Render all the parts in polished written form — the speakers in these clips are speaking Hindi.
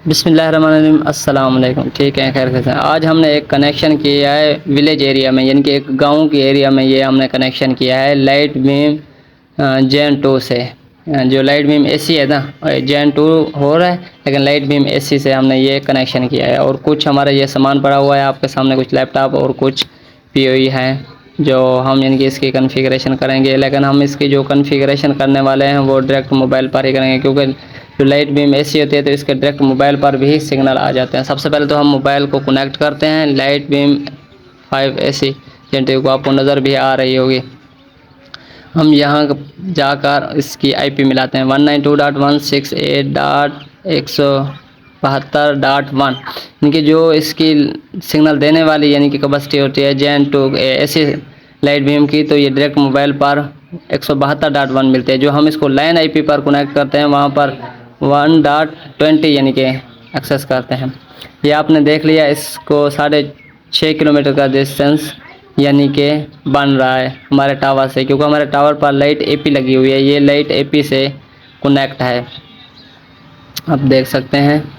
बिस्मिल्लाहिर्रहमानिर्रहीम, अस्सलाम वालेकुम। ठीक है, खैर कैसे हैं? आज हमने एक कनेक्शन किया है विलेज एरिया में, यानी कि एक गांव के एरिया में। ये हमने कनेक्शन किया है लाइट बीम जेन 2 से। जो लाइट बीम एसी है ना, जेन 2 हो रहा है, लेकिन लाइट बीम एसी से हमने ये कनेक्शन किया है। और कुछ हमारा ये सामान पड़ा हुआ है आपके सामने, कुछ लैपटॉप और कुछ पीओई है जो हम यानी कि इसकी कॉन्फ़िगरेशन करेंगे। लेकिन हम इसकी जो कॉन्फ़िगरेशन करने वाले हैं वो डायरेक्ट मोबाइल पर ही करेंगे, क्योंकि जो लाइट बीम एसी होती है तो इसके डायरेक्ट मोबाइल पर भी सिग्नल आ जाते हैं। सबसे पहले तो हम मोबाइल को कनेक्ट करते हैं लाइट बीम 5 एसी जेनटी को, आपको नज़र भी आ रही होगी। हम यहाँ जाकर इसकी आईपी मिलाते हैं 192.168.172.1, इनकी जो इसकी सिग्नल देने वाली यानी कि कैपेसिटी होती है जेन 2 एसी लाइट बीम की, तो ये डायरेक्ट मोबाइल पर 172.1 मिलते हैं। जो हम इसको लाइन आईपी पर कनेक्ट करते हैं वहाँ पर 1.20 यानी कि एक्सेस करते हैं। ये आपने देख लिया, इसको 6.5 किलोमीटर का डिस्टेंस यानी कि बन रहा है हमारे टावर से, क्योंकि हमारे टावर पर लाइट एपी लगी हुई है। ये लाइट एपी से कनेक्ट है, आप देख सकते हैं।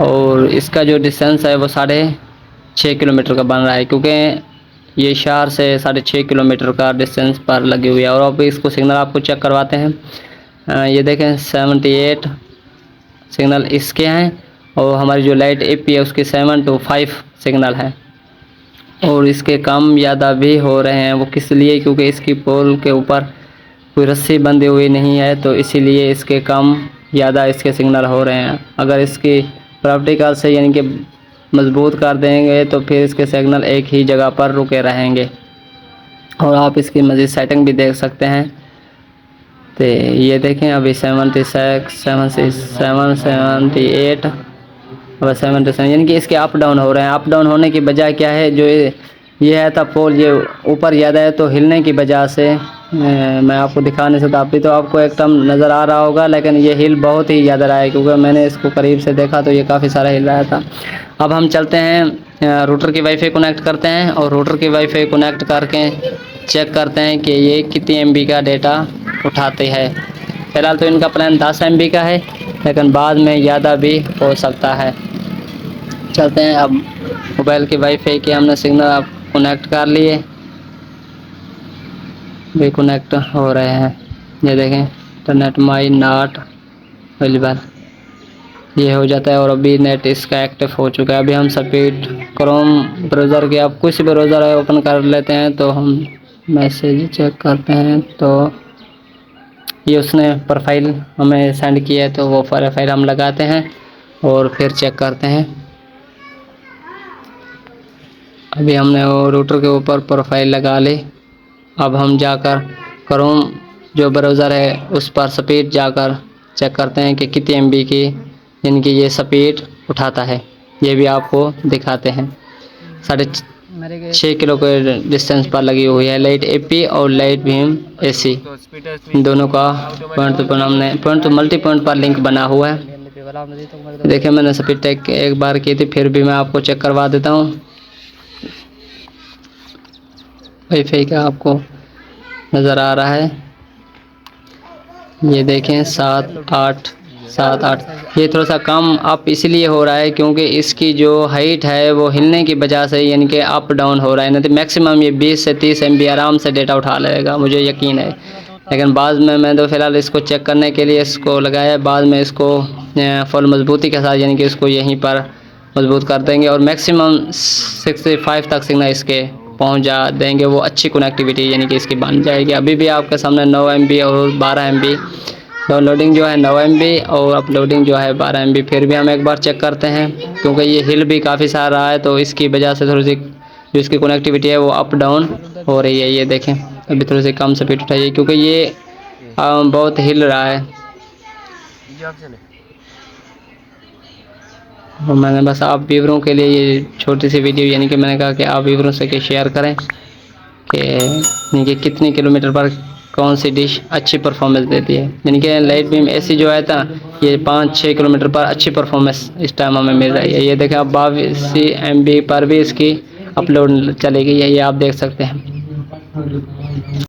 और इसका जो डिस्टेंस है वो 6.5 किलोमीटर का बन रहा है, क्योंकि ये शहर से 6.5 किलोमीटर का डिस्टेंस पर लगी हुई है। और अब इसको सिग्नल आपको चेक करवाते हैं। ये देखें 78 सिग्नल इसके हैं, और हमारी जो लाइट एपी है उसकी 7 to 5 सिग्नल है। और इसके कम ज़्यादा भी हो रहे हैं, वो किस लिए? क्योंकि इसकी पोल के ऊपर कोई रस्सी बंधी हुई नहीं है, तो इसीलिए इसके कम ज़्यादा इसके सिग्नल हो रहे हैं। अगर इसकी प्रैक्टिकल से यानी कि मजबूत कर देंगे तो फिर इसके सिग्नल एक ही जगह पर रुके रहेंगे। और आप इसकी मज़ीद सेटिंग भी देख सकते हैं। तो ये देखें अभी 76 78 और 77 यानी कि इसके अप डाउन हो रहे हैं। अप डाउन होने की वजह क्या है? जो ये है था पोल, ये ऊपर ज़्यादा है तो हिलने की वजह से मैं आपको दिखा नहीं सकता। अभी तो आपको एकदम नज़र आ रहा होगा, लेकिन ये हिल बहुत ही ज़्यादा रहा है, क्योंकि मैंने इसको करीब से देखा तो ये काफ़ी सारा हिल रहा था। अब हम चलते हैं रूटर की वाईफाई कनेक्ट करते हैं, और रूटर की वाईफाई कनेक्ट करके चेक करते हैं कि ये कितनी एमबी का डेटा उठाते हैं। फ़िलहाल तो इनका प्लान 10 एमबी का है, लेकिन बाद में ज़्यादा भी हो सकता है। चलते हैं। अब मोबाइल की वाईफाई के हमने सिग्नल आप कनेक्ट कर लिए, भी कनेक्ट हो रहे हैं। ये देखें इंटरनेट माई नॉट अवेलेबल, ये हो जाता है। और अभी नेट इसका एक्टिव हो चुका है। अभी हम स्पीड क्रोम ब्राउज़र के, आप कुछ भी ब्राउज़र है ओपन कर लेते हैं, तो हम मैसेज चेक करते हैं तो ये उसने प्रोफाइल हमें सेंड किया है, तो वो प्रोफाइल हम लगाते हैं और फिर चेक करते हैं। अभी हमने वो रूटर के ऊपर प्रोफाइल लगा ली। अब हम जाकर क्रोम जो ब्राउज़र है उस पर स्पीड जाकर चेक करते हैं कि कितनी एमबी की यानी ये स्पीड उठाता है। ये भी आपको दिखाते हैं। 6.5 किलो के डिस्टेंस पर लगी हुई है लाइट एपी और लाइट बीम एसी, दोनों का पॉइंट टू पॉइंट हमने पॉइंट टू मल्टी पॉइंट पर लिंक बना हुआ है। देखिए मैंने स्पीड टेक एक बार की थी, फिर भी मैं आपको चेक करवा देता हूँ। वाईफाई का आपको नज़र आ रहा है, ये देखें 7.8 ये थोड़ा सा कम अप इसलिए हो रहा है क्योंकि इसकी जो हाइट है वो हिलने की वजह से यानी कि अप डाउन हो रहा है। नहीं तो मैक्सिमम ये 20 से 30 एमबी आराम से डेटा उठा लेगा, मुझे यकीन है। लेकिन बाद में मैं तो फ़िलहाल इसको चेक करने के लिए इसको लगाया, बाद में इसको फुल मजबूती के साथ यानी कि इसको यहीं पर मजबूत कर देंगे और मैक्सिमम 65 तक सिग्नल इसके पहुंच जा देंगे। वो अच्छी कनेक्टिविटी यानी कि इसकी बन जाएगी। अभी भी आपके सामने 9 एमबी और 12 एमबी डाउनलोडिंग जो है 9 एमबी और अपलोडिंग जो है 12 एमबी। फिर भी हम एक बार चेक करते हैं, क्योंकि ये हिल भी काफ़ी सारा है तो इसकी वजह से थोड़ी सी जो इसकी कनेक्टिविटी है वो अप डाउन हो रही है। ये देखें अभी थोड़ी सी कम स्पीड उठाइए, क्योंकि ये बहुत हिल रहा है। और मैंने बस आप व्यूअरों के लिए ये छोटी सी वीडियो यानी कि मैंने कहा कि आप व्यूअरों से शेयर करें कि यानी कि कितने किलोमीटर पर कौन सी डिश अच्छी परफॉर्मेंस देती है। यानी कि लाइट बीम एसी जो है था ये 5-6 किलोमीटर पर अच्छी परफॉर्मेंस इस टाइम हमें मिल रही है। ये देखें अब 22 एमबी पर भी इसकी अपलोड चली गई है, ये आप देख सकते हैं।